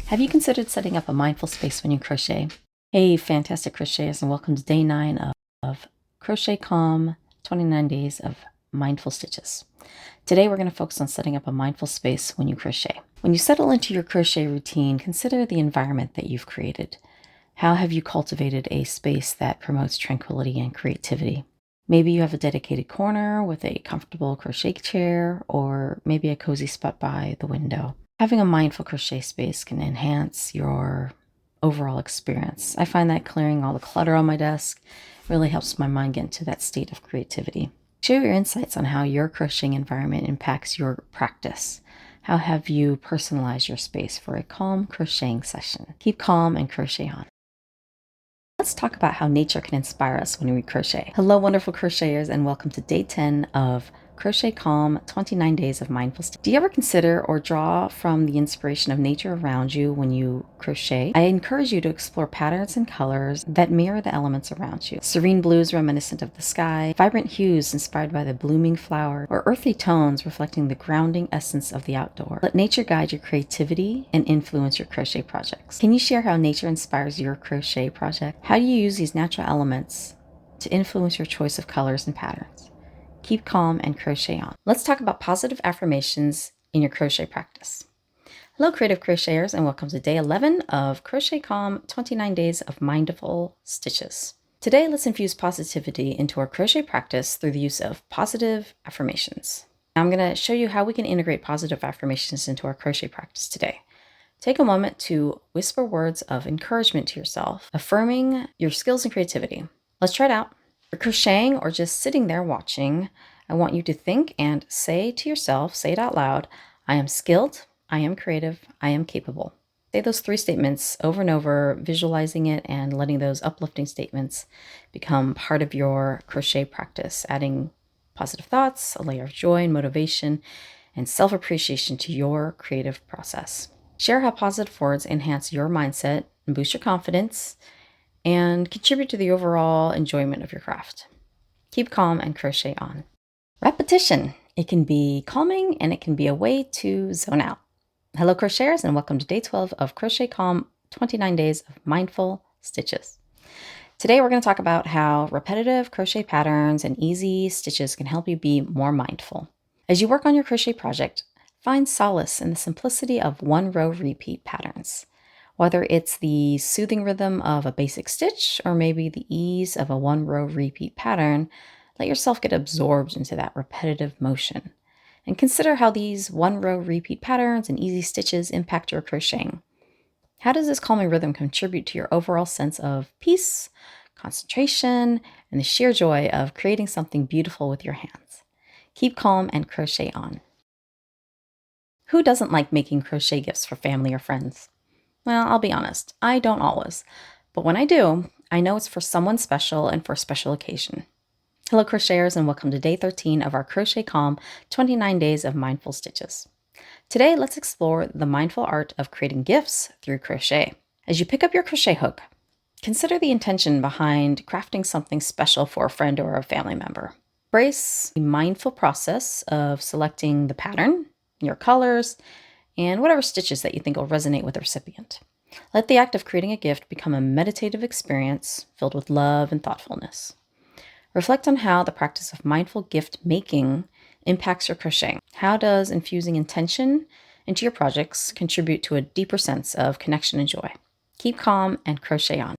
Have you considered setting up a mindful space when you crochet? Hey, fantastic crocheters, and welcome to day 9 of Crochet Calm 29 Days of Mindful Stitches. Today we're going to focus on setting up a mindful space when you crochet. When you settle into your crochet routine, consider the environment that you've created. How have you cultivated a space that promotes tranquility and creativity? Maybe you have a dedicated corner with a comfortable crochet chair, or maybe a cozy spot by the window. Having a mindful crochet space can enhance your overall experience. I find that clearing all the clutter on my desk really helps my mind get into that state of creativity. Share your insights on how your crocheting environment impacts your practice. How have you personalized your space for a calm crocheting session? Keep calm and crochet on. Let's talk about how nature can inspire us when we crochet. Hello, wonderful crocheters, and welcome to day 10 of Crochet Calm 29 Days of Mindful Stitches. Do you ever consider or draw from the inspiration of nature around you when you crochet? I encourage you to explore patterns and colors that mirror the elements around you. Serene blues reminiscent of the sky, vibrant hues inspired by the blooming flower, or earthy tones reflecting the grounding essence of the outdoor. Let nature guide your creativity and influence your crochet projects. Can you share how nature inspires your crochet project? How do you use these natural elements to influence your choice of colors and patterns? Keep calm and crochet on. Let's talk about positive affirmations in your crochet practice. Hello, creative crocheters, and welcome to day 11 of Crochet Calm 29 Days of Mindful Stitches. Today, let's infuse positivity into our crochet practice through the use of positive affirmations. I'm going to show you how we can integrate positive affirmations into our crochet practice today. Take a moment to whisper words of encouragement to yourself, affirming your skills and creativity. Let's try it out. For crocheting or just sitting there watching, I want you to think and say to yourself, say it out loud, I am skilled, I am creative, I am capable. Say those 3 statements over and over, visualizing it and letting those uplifting statements become part of your crochet practice, adding positive thoughts, a layer of joy and motivation, and self-appreciation to your creative process. Share how positive words enhance your mindset and boost your confidence and contribute to the overall enjoyment of your craft. Keep calm and crochet on. Repetition. It can be calming and it can be a way to zone out. Hello, crocheters, and welcome to day 12 of Crochet Calm 29 Days of Mindful Stitches. Today we're going to talk about how repetitive crochet patterns and easy stitches can help you be more mindful. As you work on your crochet project, find solace in the simplicity of one-row repeat patterns. Whether it's the soothing rhythm of a basic stitch or maybe the ease of a one-row repeat pattern, let yourself get absorbed into that repetitive motion. And consider how these one-row repeat patterns and easy stitches impact your crocheting. How does this calming rhythm contribute to your overall sense of peace, concentration, and the sheer joy of creating something beautiful with your hands? Keep calm and crochet on. Who doesn't like making crochet gifts for family or friends? Well, I'll be honest, I don't always. But when I do, I know it's for someone special and for a special occasion. Hello, crocheters, and welcome to day 13 of our Crochet Calm 29 Days of Mindful Stitches. Today, let's explore the mindful art of creating gifts through crochet. As you pick up your crochet hook, consider the intention behind crafting something special for a friend or a family member. Embrace the mindful process of selecting the pattern, your colors, and whatever stitches that you think will resonate with the recipient. Let the act of creating a gift become a meditative experience filled with love and thoughtfulness. Reflect on how the practice of mindful gift making impacts your crocheting. How does infusing intention into your projects contribute to a deeper sense of connection and joy? Keep calm and crochet on.